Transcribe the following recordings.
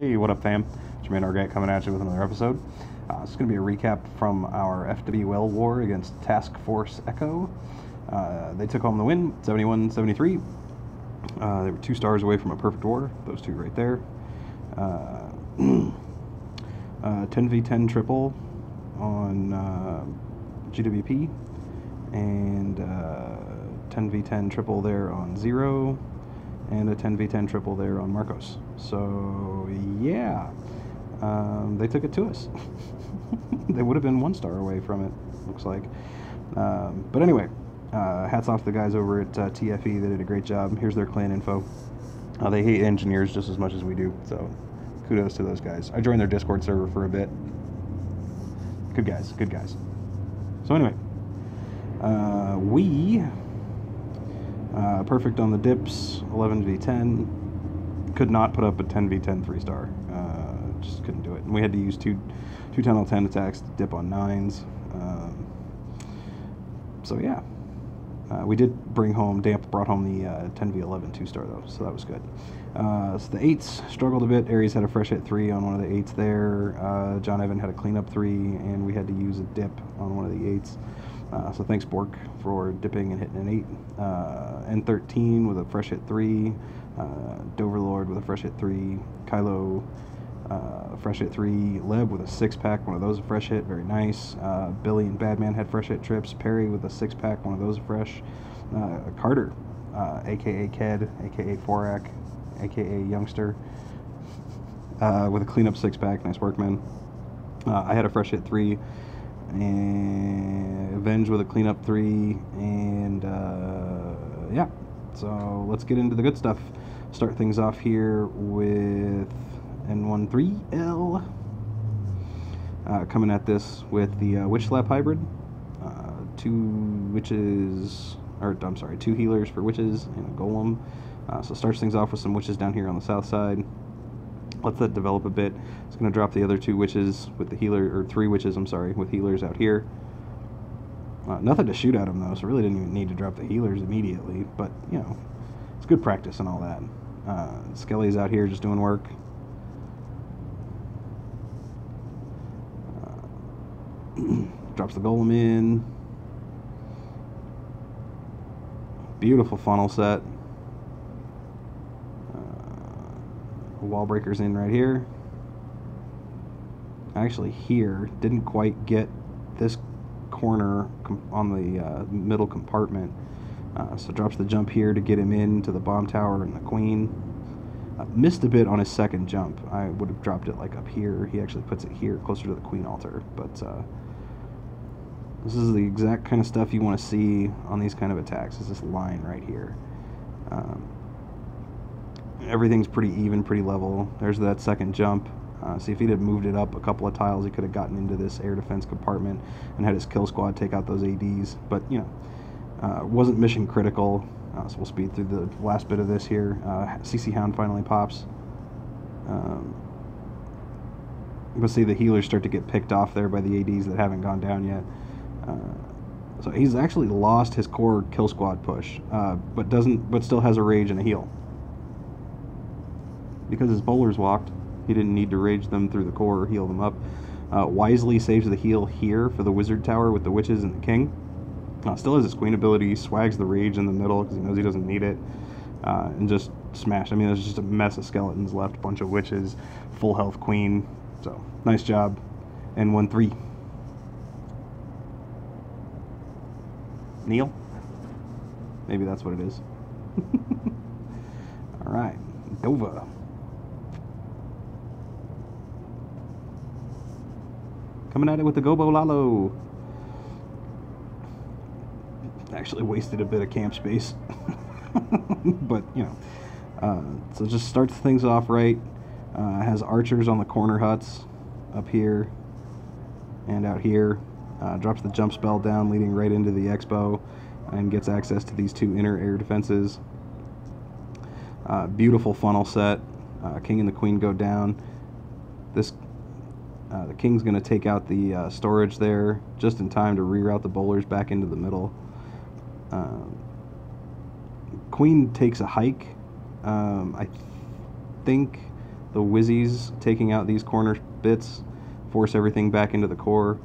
Hey, what up, fam? Jermaine Argate coming at you with another episode. It's going to be a recap from our FWL war against Task Force Echo. They took home the win, 71-73. They were 2 stars away from a perfect war, those two right there. 10v10 triple on GWP, and 10v10 triple there on Zero, and a 10v10 triple there on Marcos. So yeah, they took it to us. They would have been 1 star away from it, looks like. But anyway, hats off to the guys over at TFE. They did a great job. Here's their clan info. They hate engineers just as much as we do, so kudos to those guys. I joined their Discord server for a bit. Good guys, good guys. So anyway, we perfect on the dips, 11v10. Could not put up a 10v10 3-star. Just couldn't do it. And we had to use two 10-10 attacks to dip on 9s. So yeah, we did brought home the 10v11 2-star though, so that was good. So the 8s struggled a bit. Aries had a fresh hit 3 on one of the 8s there. John Evan had a cleanup 3, and we had to use a dip on one of the 8s. So thanks, Bork, for dipping and hitting an 8. N13 with a fresh hit 3. Doverlord with a fresh hit 3. Kylo, fresh hit 3. Leb with a 6-pack, one of those a fresh hit, very nice. Billy and Badman had fresh hit trips. Perry with a 6-pack, one of those fresh. Carter, aka Ked, aka Forak, aka Youngster, with a cleanup 6-pack, nice work, man. I had a fresh hit 3. And Avenge with a cleanup 3, and yeah, so let's get into the good stuff. Start things off here with N13L, coming at this with the Witch Slap hybrid, 2 healers for witches and a golem. So starts things off with some witches down here on the south side. Let that develop a bit. It's going to drop the other 2 witches with the healer, or 3 witches, I'm sorry, with healers out here. Nothing to shoot at them, though, so really didn't even need to drop the healers immediately. But, you know, it's good practice and all that. Skelly's out here just doing work. Drops the golem in. Beautiful funnel set. Wall breakers in right here. Actually here didn't quite get this corner on the middle compartment, so drops the jump here to get him into the bomb tower and the queen. Missed a bit on his second jump. I would have dropped it like up here. He actually puts it here closer to the queen altar, but this is the exact kind of stuff you want to see on these kind of attacks, is this line right here. Everything's pretty even, pretty level. There's that second jump. See, if he'd have moved it up a couple of tiles, he could have gotten into this air defense compartment and had his kill squad take out those ADs. But, you know, wasn't mission critical. So we'll speed through the last bit of this here. CC Hound finally pops. We'll see the healers start to get picked off there by the ADs that haven't gone down yet. So he's actually lost his core kill squad push, but still has a rage and a heal. Because his bowlers walked, he didn't need to rage them through the core or heal them up. Wisely saves the heal here for the wizard tower with the witches and the king. Still has his queen ability, swags the rage in the middle because he knows he doesn't need it, and just smash. I mean, there's just a mess of skeletons left, a bunch of witches, full health queen. So nice job. N13. Neil? Maybe that's what it is. All right, Dova. Coming at it with the Gobo Lalo. Actually wasted a bit of camp space. But, you know. So just starts things off right. Has archers on the corner huts up here and out here. Drops the jump spell down, leading right into the Expo, and gets access to these 2 inner air defenses. Beautiful funnel set. King and the queen go down. The king's going to take out the storage there just in time to reroute the bowlers back into the middle. Queen takes a hike. I think The Whizzies taking out these corner bits force everything back into the core.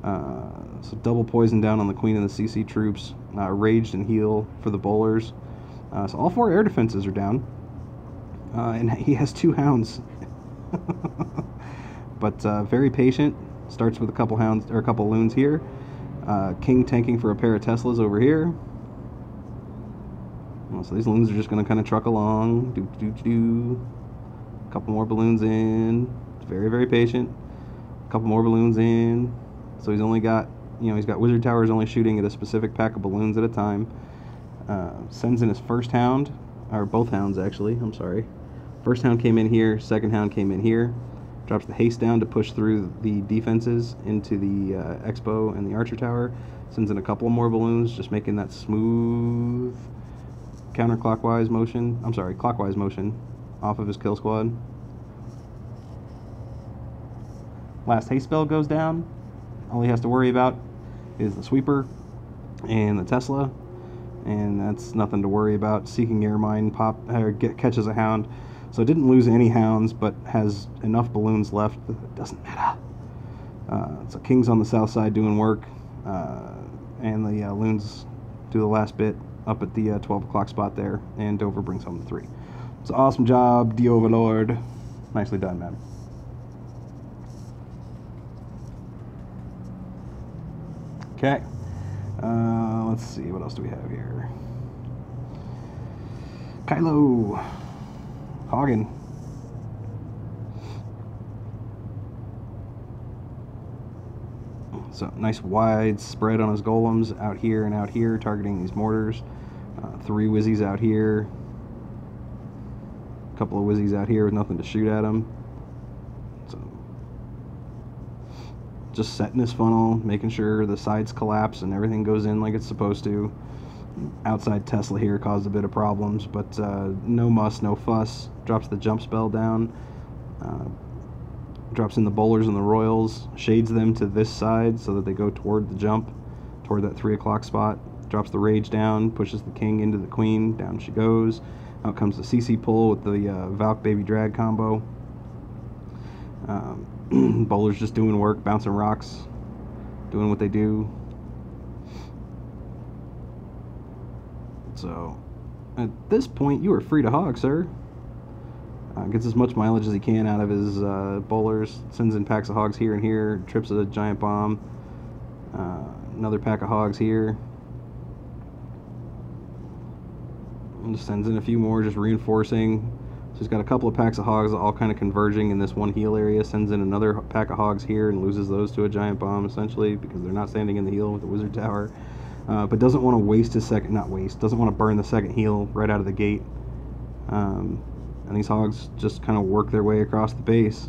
So double poison down on the Queen and the CC troops. Raged and heal for the bowlers. So all 4 air defenses are down. And he has 2 hounds. But very patient. Starts with a couple hounds or a couple loons here. King tanking for a pair of Teslas over here. So these loons are just going to kind of truck along. A couple more balloons in. Very, very patient. A couple more balloons in. So he's only got, he's got wizard towers only shooting at a specific pack of balloons at a time. Sends in his first hound, or both hounds actually, I'm sorry. First hound came in here, second hound came in here. Drops the haste down to push through the defenses into the Expo and the Archer Tower. Sends in a couple more balloons, just making that smooth counterclockwise motion. I'm sorry, clockwise motion off of his kill squad. Last haste spell goes down. All he has to worry about is the sweeper and the Tesla, and that's nothing to worry about. Seeking Air Mine catches a hound. So it didn't lose any hounds, but has enough balloons left that it doesn't matter. So King's on the south side doing work, and the loons do the last bit up at the 12 o'clock spot there, and Dover brings home the 3. It's an awesome job, the Overlord. Nicely done, man. Okay. Let's see, what else do we have here? Kylo. Hagen. So nice wide spread on his golems out here and out here, targeting these mortars. 3 Whizzies out here. A couple of Whizzies out here with nothing to shoot at them. So just setting his funnel, making sure the sides collapse and everything goes in like it's supposed to. Outside Tesla here caused a bit of problems, but no muss, no fuss. Drops the jump spell down. Drops in the bowlers and the royals. Shades them to this side so that they go toward the jump, toward that 3 o'clock spot. Drops the rage down, pushes the king into the queen. Down she goes. Out comes the CC pull with the Valk Baby Drag combo. Bowlers just doing work, bouncing rocks, doing what they do. So, at this point, you are free to hog, sir. Gets as much mileage as he can out of his bowlers. Sends in packs of hogs here and here. Trips a giant bomb. Another pack of hogs here. And just sends in a few more, just reinforcing. So he's got a couple of packs of hogs all kind of converging in this one heal area. Sends in another pack of hogs here and loses those to a giant bomb, essentially, because they're not standing in the heal with the wizard tower. But doesn't want to waste his second, doesn't want to burn the second heal right out of the gate. And these hogs just kind of work their way across the base.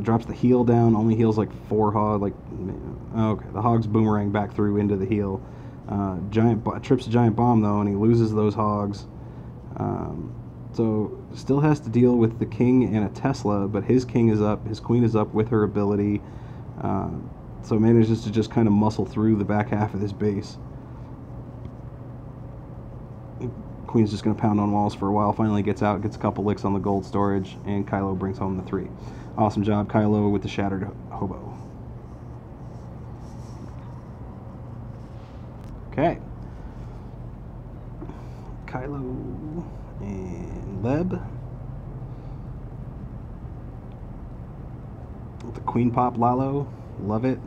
Drops the heal down, only heals like 4 hogs, okay, the hogs boomerang back through into the heal. Trips a giant bomb though, and he loses those hogs. So still has to deal with the king and a Tesla, but his king is up, his queen is up with her ability. So manages to just kind of muscle through the back half of this base. Queen's just going to pound on walls for a while, finally gets out, gets a couple licks on the gold storage, and Kylo brings home the 3. Awesome job, Kylo, with the shattered hobo. Okay. Kylo and Leb. With the Queen Pop Lalo. Love it.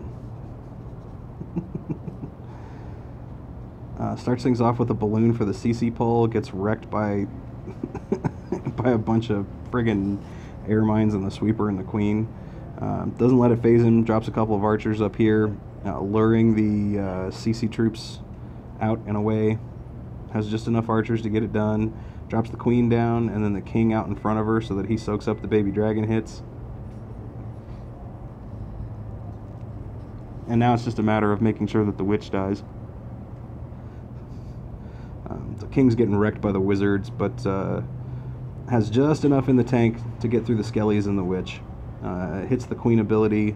Starts things off with a balloon for the CC pole. Gets wrecked by by a bunch of friggin' air mines and the sweeper and the queen. Doesn't let it phase him. Drops a couple of archers up here, luring the CC troops out and away. Has just enough archers to get it done. Drops the queen down and then the king out in front of her so that he soaks up the baby dragon hits. And now it's just a matter of making sure that the witch dies. The king's getting wrecked by the wizards, but has just enough in the tank to get through the skellies and the witch. Hits the queen ability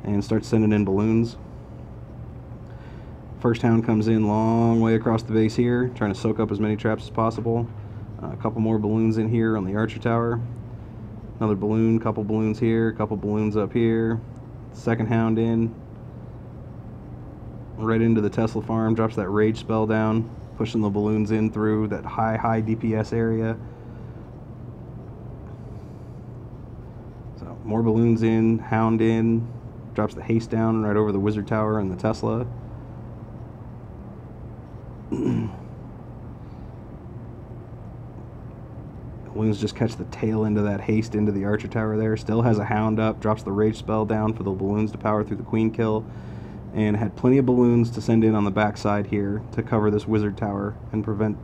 and starts sending in balloons. First hound comes in long way across the base here, trying to soak up as many traps as possible. A couple more balloons in here on the Archer Tower. Another balloon, couple balloons here, couple balloons up here. Second hound in. Right into the Tesla farm, drops that rage spell down, pushing the balloons in through that high DPS area. So more balloons in, hound in, drops the haste down right over the wizard tower and the Tesla. Balloons just catch the tail end of that haste into the Archer Tower there. Still has a hound up, drops the rage spell down for the balloons to power through the queen kill, and had plenty of balloons to send in on the backside here to cover this wizard tower and prevent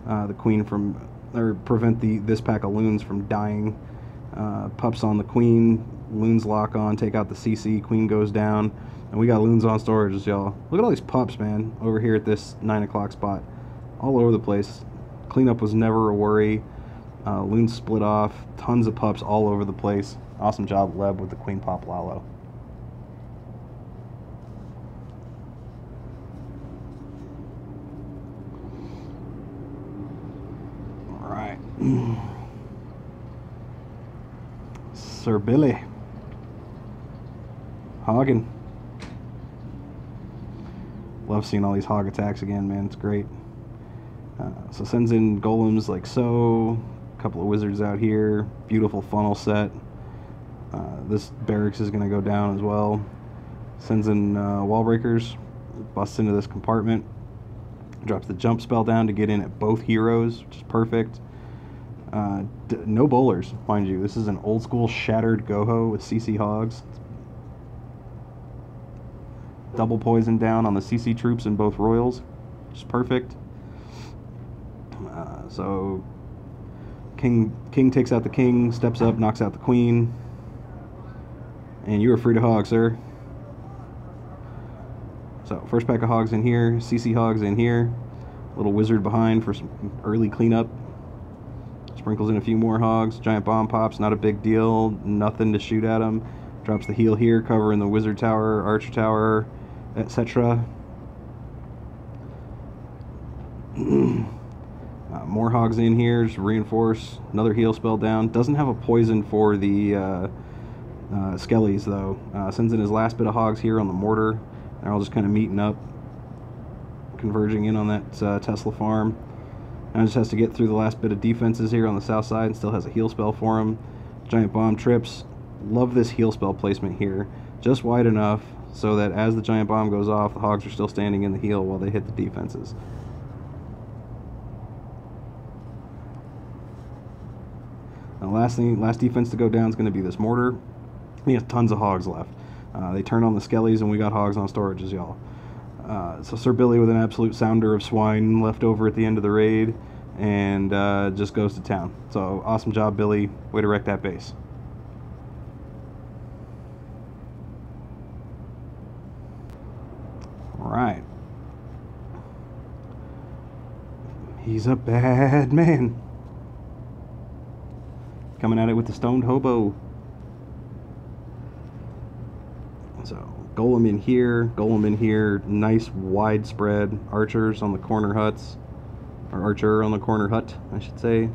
the queen from, or prevent this pack of loons from dying. Pups on the queen, loons lock on, take out the CC, queen goes down, and we got loons on storage, y'all. Look at all these pups, man, over here at this 9 o'clock spot. All over the place. Cleanup was never a worry. Loons split off, tons of pups all over the place. Awesome job, Leb, with the Queen Pop Lalo. Alright. Sir Billy. Hogging. Love seeing all these hog attacks again, man. It's great. So sends in golems like so. Couple of wizards out here, beautiful funnel set. This barracks is going to go down as well. Sends in wall breakers, busts into this compartment, drops the jump spell down to get in at both heroes, which is perfect. No bowlers, mind you. This is an old school shattered goho with CC hogs. Double poison down on the CC troops in both royals, which is perfect. So King takes out the king, steps up, knocks out the queen, and you are free to hog, sir. So first pack of hogs in here, CC hogs in here, little wizard behind for some early cleanup. Sprinkles in a few more hogs, giant bomb pops, not a big deal, nothing to shoot at him. Drops the heal here, covering the wizard tower, archer tower, etc. More hogs in here, just reinforce, another heal spell down. Doesn't have a poison for the skellies though. Sends in his last bit of hogs here on the mortar. They're all just kind of meeting up, converging in on that Tesla farm. Now just has to get through the last bit of defenses here on the south side, and still has a heal spell for him. Giant bomb trips. Love this heal spell placement here. Just wide enough so that as the giant bomb goes off, the hogs are still standing in the heal while they hit the defenses. Last defense to go down is going to be this mortar. He has tons of hogs left. They turn on the skellies, and we got hogs on storages, y'all. So Sir Billy with an absolute sounder of swine left over at the end of the raid, and just goes to town. So awesome job, Billy. Way to wreck that base. All right. He's a bad man. Coming at it with the stoned hobo. So golem in here, nice widespread archers on the corner huts, or archer on the corner hut, I should say.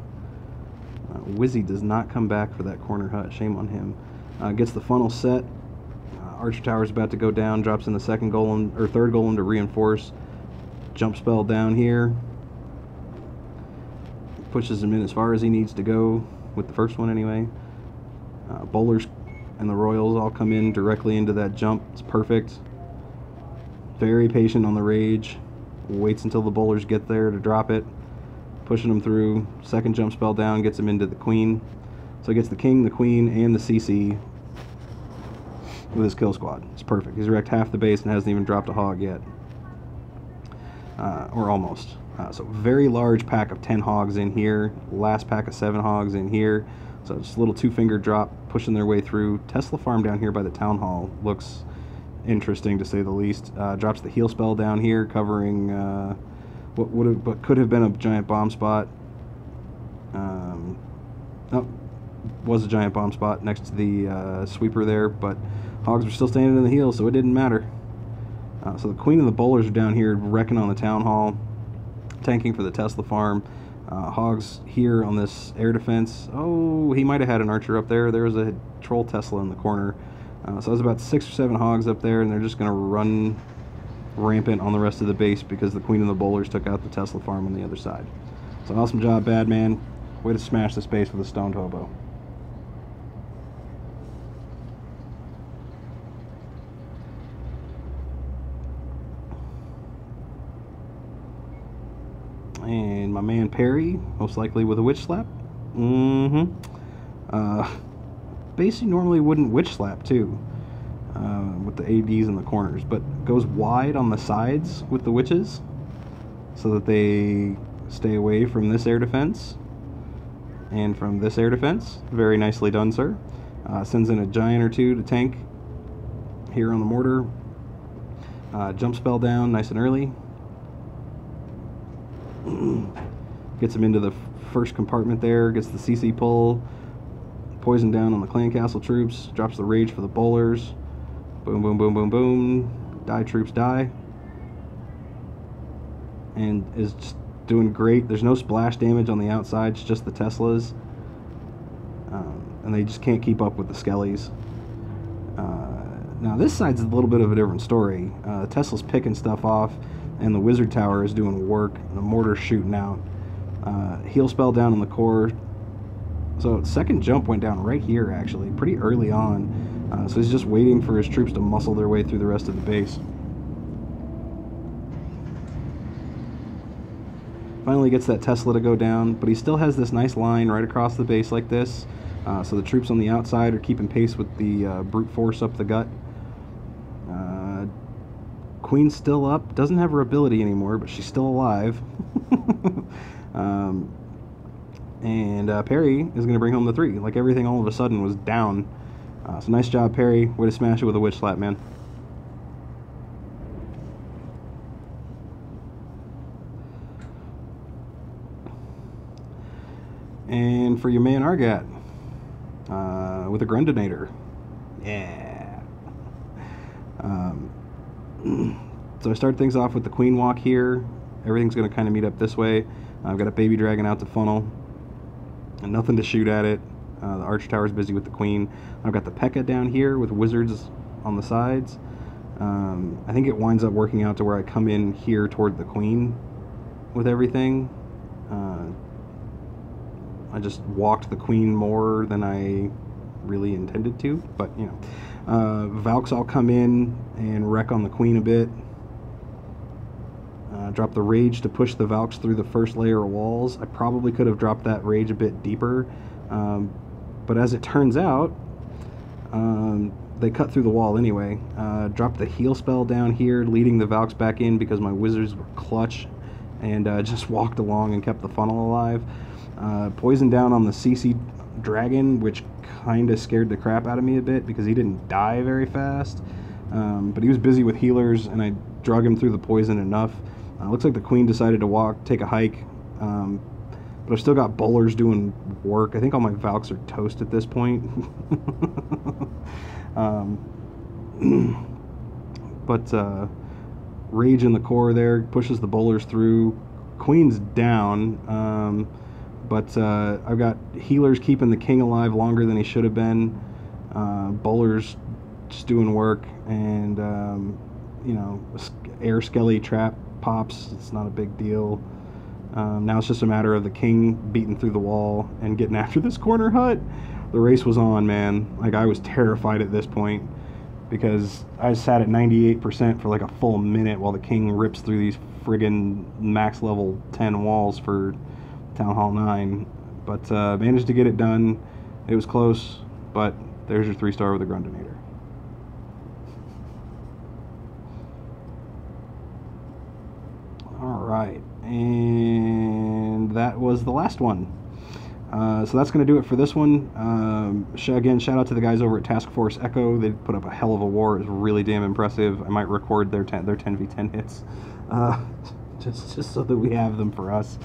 Wizzy does not come back for that corner hut, shame on him. Gets the funnel set. Archer tower's about to go down, drops in the second golem, or third golem to reinforce. Jump spell down here. Pushes him in as far as he needs to go. With the first one anyway. Bowlers and the royals all come in directly into that jump. It's perfect. Very patient on the rage. Waits until the bowlers get there to drop it. Pushing them through. Second jump spell down gets him into the queen. So he gets the king, the queen, and the CC with his kill squad. It's perfect. He's wrecked half the base and hasn't even dropped a hog yet. Or almost. So very large pack of 10 hogs in here. Last pack of 7 hogs in here. So just a little 2-finger drop pushing their way through. Tesla farm down here by the town hall looks interesting to say the least. Drops the heal spell down here, covering what could have been a giant bomb spot. Was a giant bomb spot next to the sweeper there, but hogs were still standing in the heal, so it didn't matter. So the queen and the bowlers are down here wrecking on the town hall. Tanking for the Tesla farm. Hogs here on this air defense. Oh, he might have had an archer up there. There was a troll Tesla in the corner. So there's about 6 or 7 hogs up there, and they're just going to run rampant on the rest of the base because the queen and the bowlers took out the Tesla farm on the other side. So awesome job, bad man. Way to smash this base with a stoned hobo. And my man Perry, most likely with a witch slap. Base you normally wouldn't witch slap too, with the ADs in the corners, but goes wide on the sides with the witches so that they stay away from this air defense and from this air defense. Very nicely done, sir. Sends in a giant or two to tank here on the mortar. Jump spell down nice and early. Gets him into the first compartment there, gets the CC pull, poison down on the clan castle troops, drops the rage for the bowlers. Boom, boom, boom, boom, boom. Die troops, die. And is just doing great. There's no splash damage on the outside, it's just the Teslas. And they just can't keep up with the skellies. Now this side's a little bit of a different story. Tesla's picking stuff off, and the wizard tower is doing work, and the mortar's shooting out. Heal spell down on the core. So second jump went down right here, actually, pretty early on. So he's just waiting for his troops to muscle their way through the rest of the base. Finally gets that Tesla to go down, but he still has this nice line right across the base like this. So the troops on the outside are keeping pace with the brute force up the gut. Queen's still up, doesn't have her ability anymore, but she's still alive. Perry is going to bring home the 3. Like everything all of a sudden was down. So nice job, Perry. Way to smash it with a witch slap, man. And for your man Argat, with a Grundinator. Yeah. So I start things off with the queen walk here. Everything's going to kind of meet up this way. I've got a baby dragon out to funnel, and nothing to shoot at it. The arch tower's busy with the queen. I've got the P.E.K.K.A. down here with wizards on the sides. I think it winds up working out to where I come in here toward the queen with everything. I just walked the queen more than I really intended to, but you know. Valks all come in and wreck on the queen a bit. Drop the rage to push the Valks through the first layer of walls. I probably could have dropped that rage a bit deeper, but as it turns out, they cut through the wall anyway. Dropped the heal spell down here, leading the Valks back in because my wizards were clutch, and just walked along and kept the funnel alive. Poison down on the CC dragon, which kind of scared the crap out of me a bit because he didn't die very fast. But he was busy with healers, and I drug him through the poison enough. Looks like the queen decided to take a hike, but I've still got bowlers doing work. I think all my Valks are toast at this point. But rage in the core there pushes the bowlers through. Queen's down, but I've got healers keeping the king alive longer than he should have been. Bowlers just doing work, and you know, air skelly trap pops. It's not a big deal. Now it's just a matter of the king beating through the wall and getting after this corner hut. The race was on, man. Like, I was terrified at this point because I sat at 98% for like a full minute while the king rips through these friggin' max level 10 walls for Town Hall 9. But managed to get it done. It was close, but there's your 3-star with a Grundinator. Alright, and that was the last one. So that's going to do it for this one. Again, shout out to the guys over at Task Force Echo. They put up a hell of a war. It was really damn impressive. I might record their 10v10 hits, just so that we have them for us.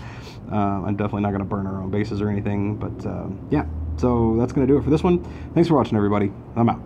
I'm definitely not going to burn our own bases or anything, but yeah. So that's going to do it for this one. Thanks for watching, everybody. I'm out.